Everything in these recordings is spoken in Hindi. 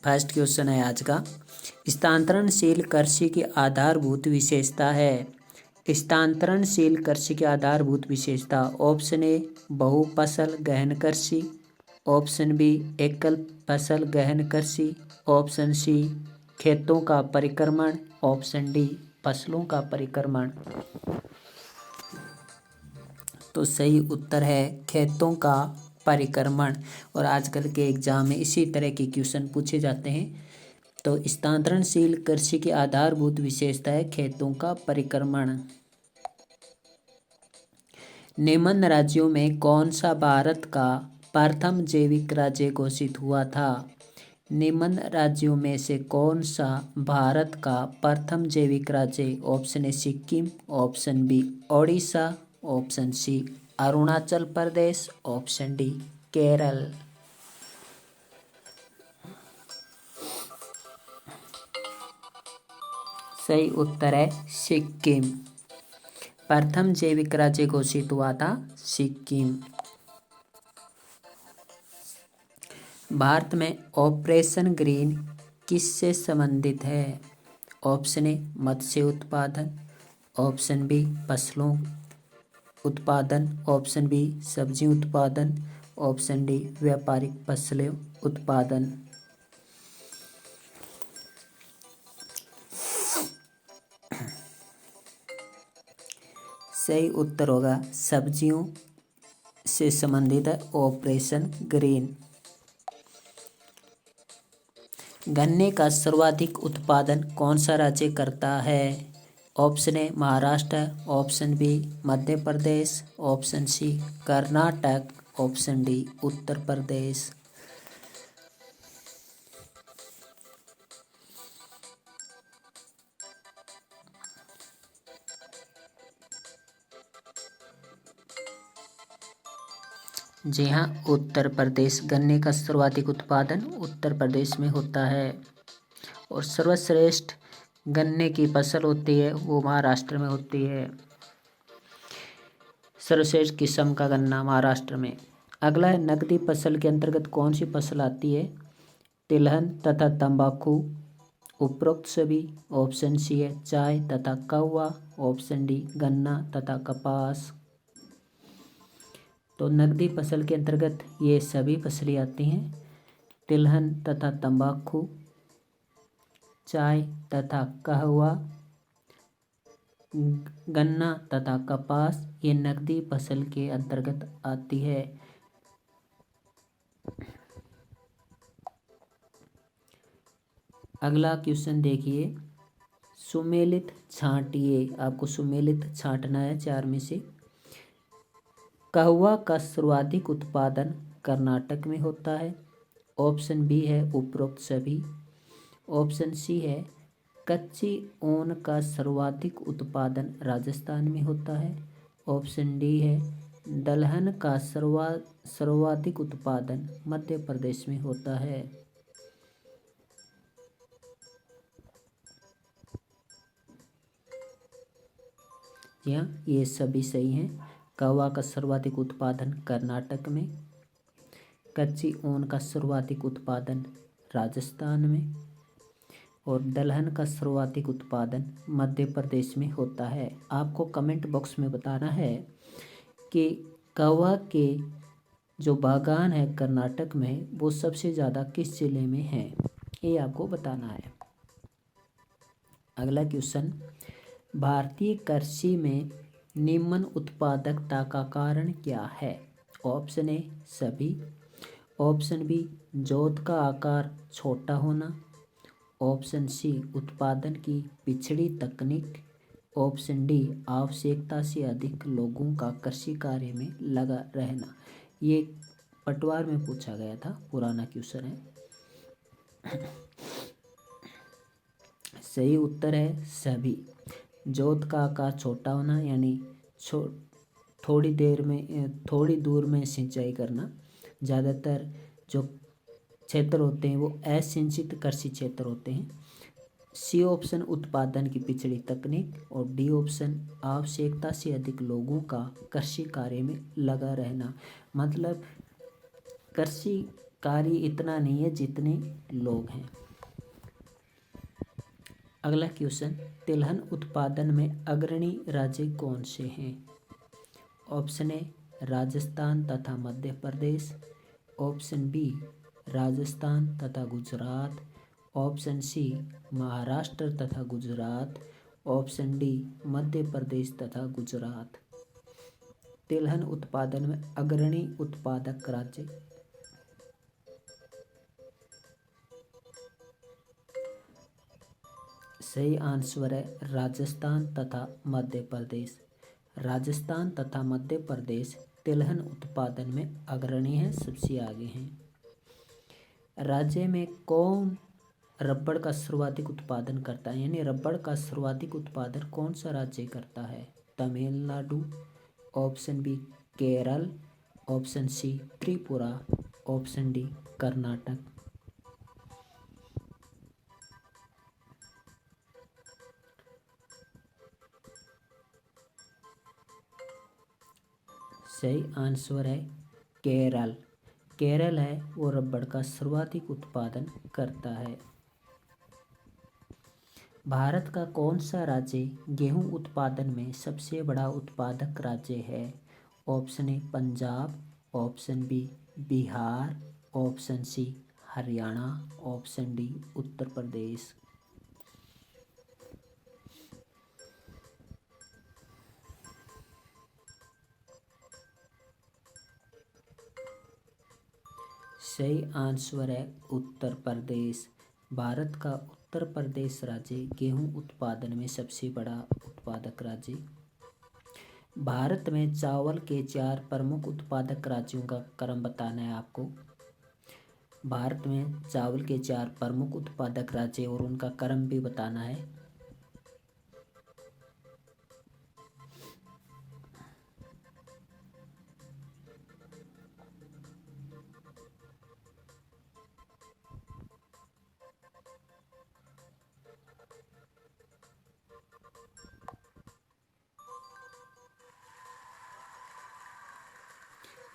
फर्स्ट क्वेश्चन है आज का, स्थानांतरणशील कृषि की आधारभूत विशेषता है। स्थानांतरणशील कृषि की आधारभूत विशेषता, ऑप्शन ए बहु फसल गहन कृषि, ऑप्शन बी एकल फसल गहन कृषि, ऑप्शन सी खेतों का परिक्रमण, ऑप्शन डी फसलों का परिक्रमण। तो सही उत्तर है खेतों का परिक्रमण। और आजकल के एग्जाम में इसी तरह के क्वेश्चन पूछे जाते हैं। तो स्थानांतरणशील कृषि की आधारभूत विशेषता है खेतों का परिक्रमण। निम्न राज्यों में कौन सा भारत का प्रथम जैविक राज्य घोषित हुआ था? निम्न राज्यों में से कौन सा भारत का प्रथम जैविक राज्य? Option A Sikkim, option B Odisha, option C Arunachal Pradesh, option D Kerala. सही उत्तर है सिक्किम। प्रथम जैविक राज्य घोषित हुआ था सिक्किम। भारत में ऑपरेशन ग्रीन किससे संबंधित है? ऑप्शन ए मत्स्य उत्पादन, ऑप्शन बी फसलों उत्पादन, ऑप्शन बी सब्जी उत्पादन, ऑप्शन डी व्यापारिक फसलें उत्पादन। सही उत्तर होगा सब्जियों से संबंधित है ऑपरेशन ग्रीन। गन्ने का सर्वाधिक उत्पादन कौन सा राज्य करता है? Option A Maharashtra, option B Madhya Pradesh, option C Karnataka, option D Uttar Pradesh. जी हाँ, उत्तर प्रदेश। गन्ने का सर्वाधिक उत्पादन उत्तर प्रदेश में होता है। और सर्वश्रेष्ठ गन्ने की फसल होती है वो महाराष्ट्र में होती है। सर्वश्रेष्ठ किस्म का गन्ना महाराष्ट्र में। अगला है नकदी फसल के अंतर्गत कौन सी फसल आती है? तिलहन तथा तंबाकू, उपरोक्त सभी, ऑप्शन सी है चाय तथा कहवा, ऑप्शन डी गन्ना तथा कपास। तो नकदी फसल के अंतर्गत ये सभी फसलें आती हैं, तिलहन तथा तंबाकू, चाय तथा कहवा, गन्ना तथा कपास, ये नकदी फसल के अंतर्गत आती है। अगला क्वेश्चन देखिए, सुमेलित छांटिए। आपको सुमेलित छांटना है चार में से। कहवा का सर्वाधिक उत्पादन कर्नाटक में होता है, ऑप्शन बी है उपरोक्त सभी, ऑप्शन सी है कच्ची ऊन का सर्वाधिक उत्पादन राजस्थान में होता है, ऑप्शन डी है दलहन का सर्वाधिक उत्पादन मध्य प्रदेश में होता है। यहाँ ये सभी सही हैं। कहवा का सर्वाधिक उत्पादन कर्नाटक में, कच्ची ऊन का सर्वाधिक उत्पादन राजस्थान में, और दलहन का सर्वाधिक उत्पादन मध्य प्रदेश में होता है। आपको कमेंट बॉक्स में बताना है कि कहवा के जो बागान है कर्नाटक में वो सबसे ज़्यादा किस जिले में है, ये आपको बताना है। अगला क्वेश्चन, भारतीय कृषि में निम्न उत्पादकता का कारण क्या है? ऑप्शन ए सभी, ऑप्शन बी जोत का आकार छोटा होना, ऑप्शन सी उत्पादन की पिछड़ी तकनीक, ऑप्शन डी आवश्यकता से अधिक लोगों का कृषि कार्य में लगा रहना। ये पटवार में पूछा गया था, पुराना क्वेश्चन है। सही उत्तर है सभी। जोत का आकार छोटा होना यानी थोड़ी दूर में सिंचाई करना। ज़्यादातर जो क्षेत्र होते हैं वो असिंचित कृषि क्षेत्र होते हैं। सी ऑप्शन उत्पादन की पिछड़ी तकनीक, और डी ऑप्शन आवश्यकता से अधिक लोगों का कृषि कार्य में लगा रहना। मतलब कृषि कार्य इतना नहीं है जितने लोग हैं। अगला क्वेश्चन, तिलहन उत्पादन में अग्रणी राज्य कौन से हैं? ऑप्शन ए राजस्थान तथा मध्य प्रदेश, ऑप्शन बी राजस्थान तथा गुजरात, ऑप्शन सी महाराष्ट्र तथा गुजरात, ऑप्शन डी मध्य प्रदेश तथा गुजरात। तिलहन उत्पादन में अग्रणी उत्पादक राज्य। सही आंसर है राजस्थान तथा मध्य प्रदेश। राजस्थान तथा मध्य प्रदेश तिलहन उत्पादन में अग्रणी है, सबसे आगे हैं। राज्य में कौन रबड़ का सर्वाधिक उत्पादन करता है, यानी रबड़ का सर्वाधिक उत्पादन कौन सा राज्य करता है? Tamil Nadu, option B Kerala, option C Tripura, option D Karnataka. सही आंसर है केरल। केरल है वो रबड़ का सर्वाधिक उत्पादन करता है। भारत का कौन सा राज्य गेहूं उत्पादन में सबसे बड़ा उत्पादक राज्य है? Option A Punjab, option B Bihar, option C Haryana, option D Uttar Pradesh. सही आंसर है उत्तर प्रदेश। भारत का उत्तर प्रदेश राज्य गेहूं उत्पादन में सबसे बड़ा उत्पादक राज्य। भारत में चावल के 4 प्रमुख उत्पादक राज्यों का क्रम बताना है आपको। भारत में चावल के 4 प्रमुख उत्पादक राज्य और उनका क्रम भी बताना है।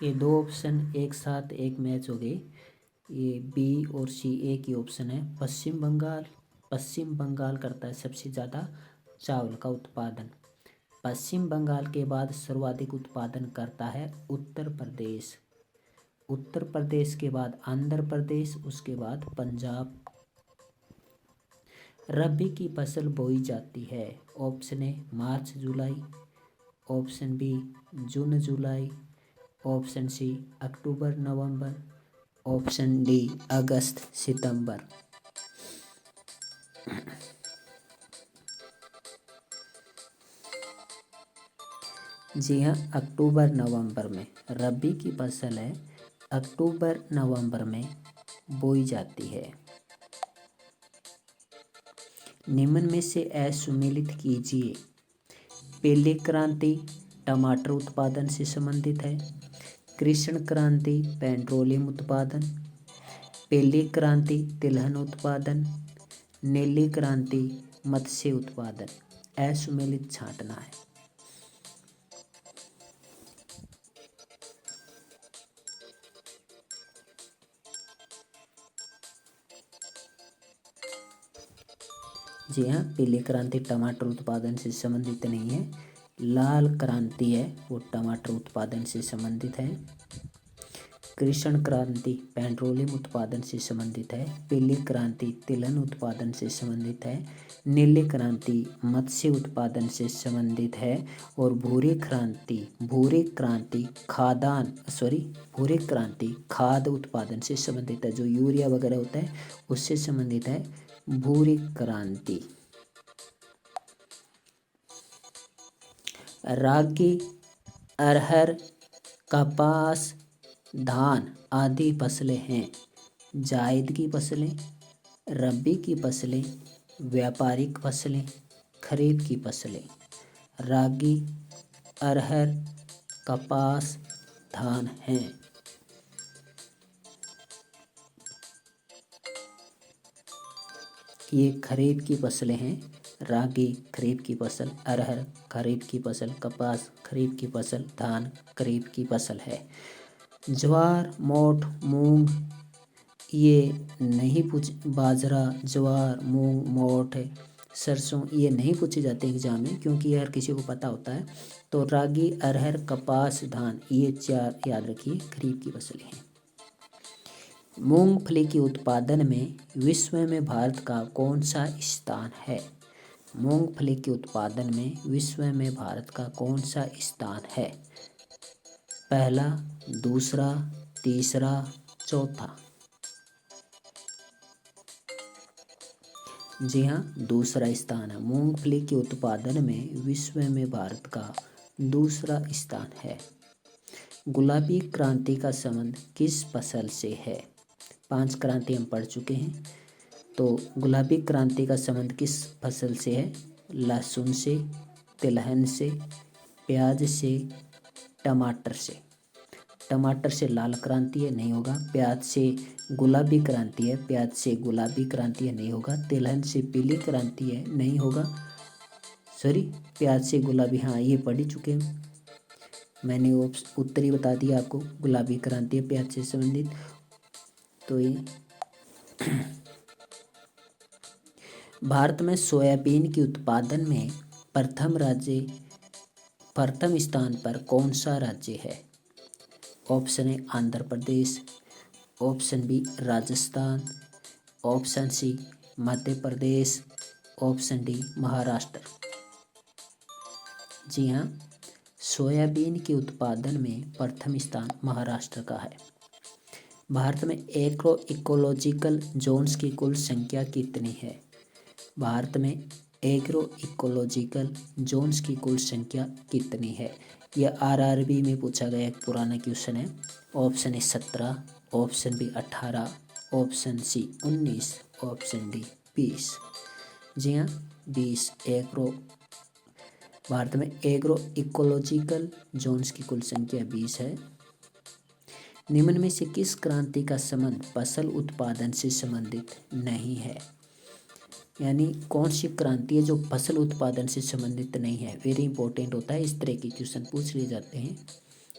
ये 2 ऑप्शन एक साथ एक मैच हो गए। ये बी और सी एक ही ऑप्शन है। पश्चिम बंगाल करता है सबसे ज़्यादा चावल का उत्पादन। पश्चिम बंगाल के बाद सर्वाधिक उत्पादन करता है उत्तर प्रदेश। उत्तर प्रदेश के बाद आंध्र प्रदेश, उसके बाद पंजाब। रबी की फसल बोई जाती है। ऑप्शन ए मार्च जुलाई, ऑप्शन बी जून जुलाई, ऑप्शन सी अक्टूबर नवंबर, ऑप्शन डी अगस्त सितंबर। जी हाँ, अक्टूबर नवंबर में रबी की फसल है, अक्टूबर नवंबर में बोई जाती है। निम्न में से असुमेलित कीजिए। पीली क्रांति टमाटर उत्पादन से संबंधित है। कृष्ण क्रांति पेट्रोलियम उत्पादन। पीली क्रांति तिलहन उत्पादन। नीली क्रांति मत्स्य उत्पादन। असुमेलित छांटना है। जी हाँ, पीली क्रांति टमाटर उत्पादन से संबंधित नहीं है। लाल क्रांति है वो टमाटर उत्पादन से संबंधित है। कृष्ण क्रांति पेट्रोलियम उत्पादन से संबंधित है। पीली क्रांति तिलहन उत्पादन से संबंधित है। नीली क्रांति मत्स्य उत्पादन से संबंधित है। और भूरी क्रांति खाद्य उत्पादन से संबंधित है। जो यूरिया वगैरह होता है उससे संबंधित है भूरी क्रांति। रागी, अरहर, कपास, धान आदि फसलें हैं जायद की फसलें, रबी की फसलें, व्यापारिक फसलें, खरीफ की फसलें। रागी, अरहर, कपास, धान हैं। ये खरीफ की फसलें हैं। रागी खरीफ की फसल, अरहर खरीफ की फसल, कपास खरीफ की फसल, धान खरीफ की फसल है। ज्वार, मोठ, मूंग ये नहीं पूछ, बाजरा, ज्वार, मूंग, मोठ, सरसों ये नहीं पूछे जाते एग्जाम में, क्योंकि ये हर किसी को पता होता है। तो रागी, अरहर, कपास, धान ये 4 याद रखिए खरीफ की फसलें हैं। मूंगफली के उत्पादन में विश्व में भारत का कौन सा स्थान है? मूंगफली के उत्पादन में विश्व में भारत का कौन सा स्थान है? पहला, दूसरा, तीसरा, चौथा? जी हाँ, दूसरा स्थान है। मूंगफली के उत्पादन में विश्व में भारत का दूसरा स्थान है। गुलाबी क्रांति का संबंध किस फसल से है? 5 क्रांति हम पढ़ चुके हैं। तो गुलाबी क्रांति का संबंध किस फसल से है? लहसुन से, तिलहन से, प्याज से, टमाटर से। टमाटर से लाल क्रांति है, नहीं होगा। प्याज से गुलाबी क्रांति है, प्याज से गुलाबी क्रांति है, नहीं होगा। तिलहन से पीली क्रांति है, नहीं होगा। सॉरी, प्याज से गुलाबी, हाँ ये पढ़ ही चुके हैं। मैंने उत्तर ही बता दिया आपको, गुलाबी क्रांति है प्याज से संबंधित। तो ये भारत में सोयाबीन के उत्पादन में प्रथम स्थान पर कौन सा राज्य है? Option A Andhra Pradesh, option B Rajasthan, option C Madhya Pradesh, option D Maharashtra. जी हाँ, सोयाबीन के उत्पादन में प्रथम स्थान महाराष्ट्र का है। भारत में एग्रो इकोलॉजिकल जोन्स की कुल संख्या कितनी है? भारत में एग्रो इकोलॉजिकल जोन्स की कुल संख्या कितनी है? यह आरआरबी में पूछा गया एक पुराना क्वेश्चन है। Option A 17, option B 18, option C 19, option D 20। जी हाँ, 20 भारत में एग्रो इकोलॉजिकल जोन्स की कुल संख्या 20 है। निम्न में से किस क्रांति का संबंध फसल उत्पादन से संबंधित नहीं है? यानी कौन सी क्रांति है जो फसल उत्पादन से संबंधित नहीं है? वेरी इंपॉर्टेंट होता है, इस तरह के क्वेश्चन पूछ लिए जाते हैं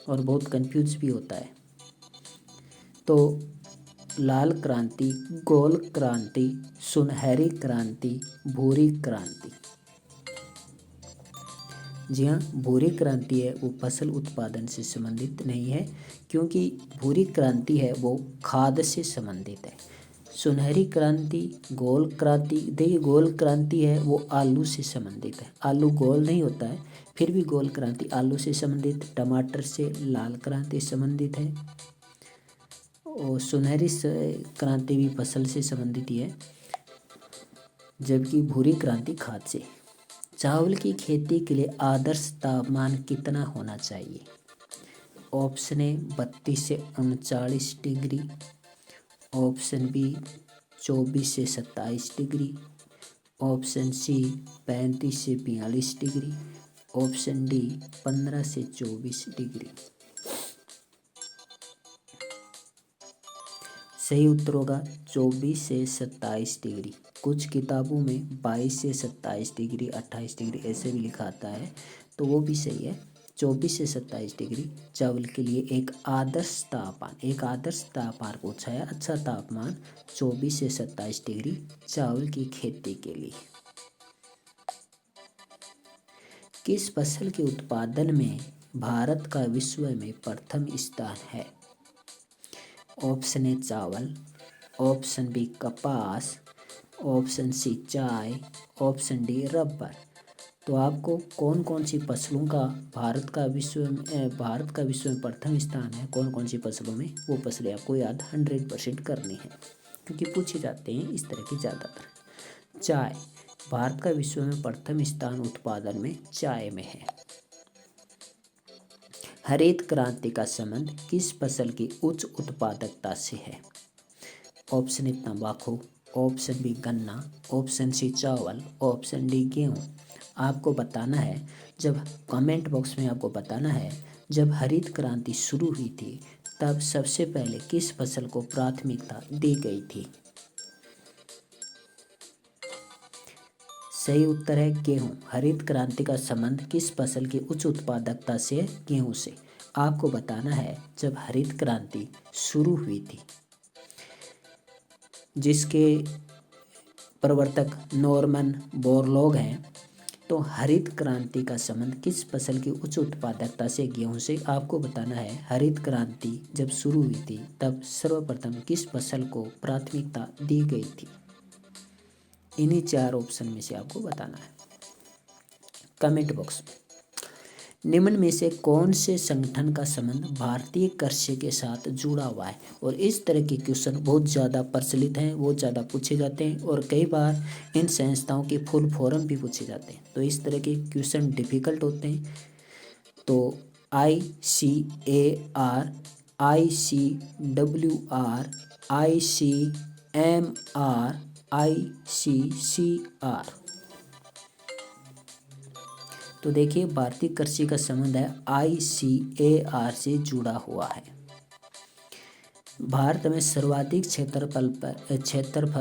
और बहुत कंफ्यूज भी होता है। तो लाल क्रांति, गोल क्रांति, सुनहरी क्रांति, भूरी क्रांति। जी हाँ, भूरी क्रांति है वो फसल उत्पादन से संबंधित नहीं है, क्योंकि भूरी क्रांति है वो खाद से संबंधित है। सुनहरी क्रांति, गोल क्रांति, देखिए गोल क्रांति है वो आलू से संबंधित है। आलू गोल नहीं होता है, फिर भी गोल क्रांति आलू से संबंधित। टमाटर से लाल क्रांति संबंधित है। और सुनहरी क्रांति भी फसल से संबंधित ही है, जबकि भूरी क्रांति खाद से। चावल की खेती के लिए आदर्श तापमान कितना होना चाहिए? ऑप्शन ए 32 से 39 डिग्री, ऑप्शन बी 24 से 27 डिग्री, ऑप्शन सी 35 से 42 डिग्री, ऑप्शन डी 15 से 24 डिग्री। सही उत्तर होगा 24 से 27 डिग्री। कुछ किताबों में 22 से 27 डिग्री, 28 डिग्री ऐसे भी लिखा आता है, तो वो भी सही है। 24 से 27 डिग्री चावल के लिए एक आदर्श तापमान पूछा है। अच्छा तापमान 24 से 27 डिग्री चावल की खेती के लिए। किस फसल के उत्पादन में भारत का विश्व में प्रथम स्थान है? ऑप्शन ए चावल, ऑप्शन बी कपास, ऑप्शन सी चाय, ऑप्शन डी रबर। तो आपको कौन कौन सी फसलों का भारत का विश्व में प्रथम स्थान है, कौन कौन सी फसलों में, वो फसलें आपको याद 100% करनी है, क्योंकि पूछे जाते हैं इस तरह की ज़्यादातर। चाय, भारत का विश्व में प्रथम स्थान उत्पादन में चाय में है। हरित क्रांति का संबंध किस फसल की उच्च उत्पादकता से है? ऑप्शन ए तंबाकू, ऑप्शन बी गन्ना, ऑप्शन सी चावल, ऑप्शन डी गेहूँ। आपको बताना है, जब कमेंट बॉक्स में आपको बताना है, जब हरित क्रांति शुरू हुई थी तब सबसे पहले किस फसल को प्राथमिकता दी गई थी? सही उत्तर है गेहूँ। हरित क्रांति का संबंध किस फसल की उच्च उत्पादकता से है? गेहूँ से। आपको बताना है जब हरित क्रांति शुरू हुई थी। जिसके प्रवर्तक नॉर्मन बोरलॉग हैं। तो हरित क्रांति का संबंध किस फसल की उच्च उत्पादकता से? गेहूं से। आपको बताना है हरित क्रांति जब शुरू हुई थी तब सर्वप्रथम किस फसल को प्राथमिकता दी गई थी? इन्हीं 4 ऑप्शन में से आपको बताना है कमेंट बॉक्स में। निम्न में से कौन से संगठन का संबंध भारतीय कृषि के साथ जुड़ा हुआ है? और इस तरह के क्वेश्चन बहुत ज़्यादा प्रचलित हैं, बहुत ज़्यादा पूछे जाते हैं और कई बार इन संस्थाओं के फुल फॉर्म भी पूछे जाते हैं। तो इस तरह के क्वेश्चन डिफ़िकल्ट होते हैं। तो ICAR, ICWR, ICMR, ICCR। तो देखिए भारतीय कृषि का संबंध है ICAR से जुड़ा हुआ है। भारत में सर्वाधिक क्षेत्रफल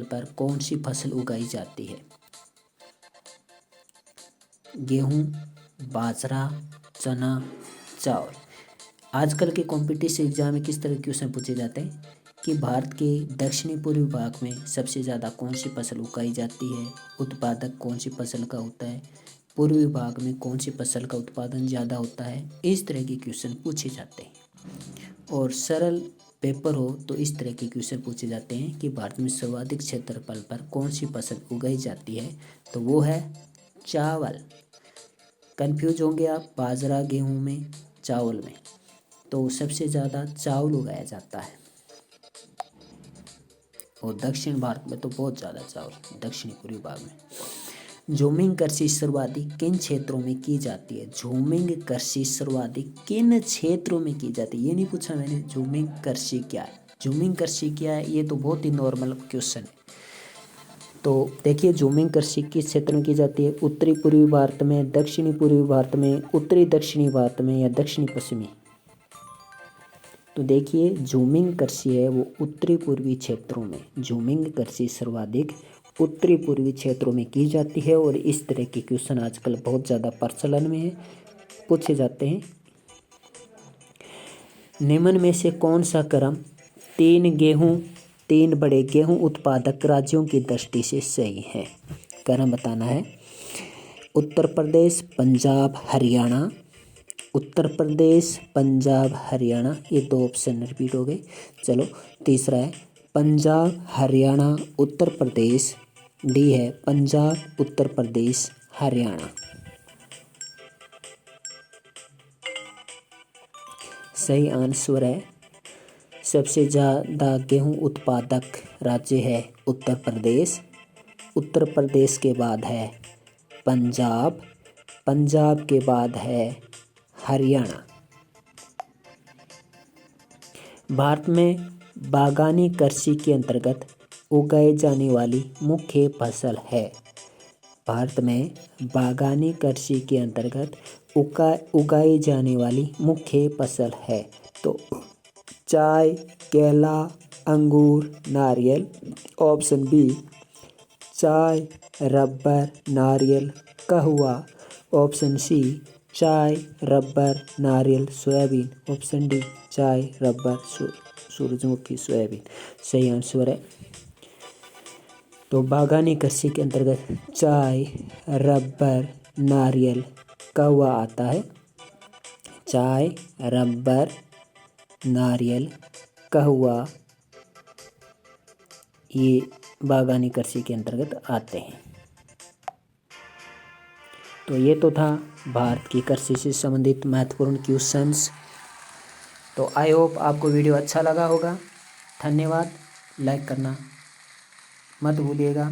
पर कौन सी फसल उगाई जाती है? गेहूं, बाजरा, चना, चावल। आजकल के कॉम्पिटिटिव एग्जाम में किस तरह के क्वेश्चन पूछे जाते हैं कि भारत के दक्षिणी पूर्वी भाग में सबसे ज़्यादा कौन सी फसल उगाई जाती है? उत्पादक कौन सी फसल का होता है? पूर्वी भाग में कौन सी फसल का उत्पादन ज़्यादा होता है? इस तरह के क्वेश्चन पूछे जाते हैं। और सरल पेपर हो तो इस तरह के क्वेश्चन पूछे जाते हैं कि भारत में सर्वाधिक क्षेत्रफल पर कौन सी फसल उगाई जाती है? तो वो है चावल। कंफ्यूज होंगे आप बाजरा, गेहूं में, चावल में। तो सबसे ज़्यादा चावल उगाया जाता है और दक्षिण भारत में तो बहुत ज़्यादा चावल, दक्षिणी पूर्वी भाग में। झूमिंग कृषि सर्वाधिक किन क्षेत्रों में की जाती है? झूमिंग कृषि सर्वाधिक किन क्षेत्रों में की जाती है? ये नहीं पूछा मैंने झूमिंग कृषि क्या है। झूमिंग कृषि क्या है ये तो बहुत ही नॉर्मल क्वेश्चन है। तो देखिए झूमिंग कृषि किस क्षेत्र में की जाती है? उत्तरी पूर्वी भारत में, दक्षिणी पूर्वी भारत में, उत्तरी दक्षिणी भारत में या दक्षिणी पश्चिमी? तो देखिए झूमिंग कृषि है वो उत्तरी पूर्वी क्षेत्रों में, झूमिंग कृषि सर्वाधिक उत्तरी पूर्वी क्षेत्रों में की जाती है। और इस तरह के क्वेश्चन आजकल बहुत ज़्यादा प्रचलन में है, पूछे जाते हैं। निम्न में से कौन सा क्रम 3 बड़े गेहूं उत्पादक राज्यों की दृष्टि से सही है? क्रम बताना है। उत्तर प्रदेश, पंजाब, हरियाणा। उत्तर प्रदेश, पंजाब, हरियाणा, ये 2 ऑप्शन रिपीट हो गए। चलो तीसरा है पंजाब, हरियाणा, उत्तर प्रदेश। डी है पंजाब, उत्तर प्रदेश, हरियाणा। सही आंसर है सबसे ज़्यादा गेहूं उत्पादक राज्य है उत्तर प्रदेश। उत्तर प्रदेश के बाद है पंजाब, पंजाब के बाद है हरियाणा। भारत में बागानी कृषि के अंतर्गत उगाई जाने वाली मुख्य फसल है। भारत में बागानी कृषि के अंतर्गत उगाई जाने वाली मुख्य फसल है। तो चाय, केला, अंगूर, नारियल। ऑप्शन बी चाय, रबर, नारियल, कहवा। ऑप्शन सी चाय, रबर, नारियल, सोयाबीन। ऑप्शन डी चाय, रबर, सूरजमुखी, सोयाबीन। सही आंसर है। तो बागानी कृषि के अंतर्गत चाय, रबर, नारियल, कहवा आता है। चाय, रबर, नारियल, कहवा ये बागानी कृषि के अंतर्गत आते हैं। तो ये तो था भारत की कृषि से संबंधित महत्वपूर्ण क्वेश्चंस। तो आई होप आपको वीडियो अच्छा लगा होगा। धन्यवाद। लाइक करना मत भूलिएगा।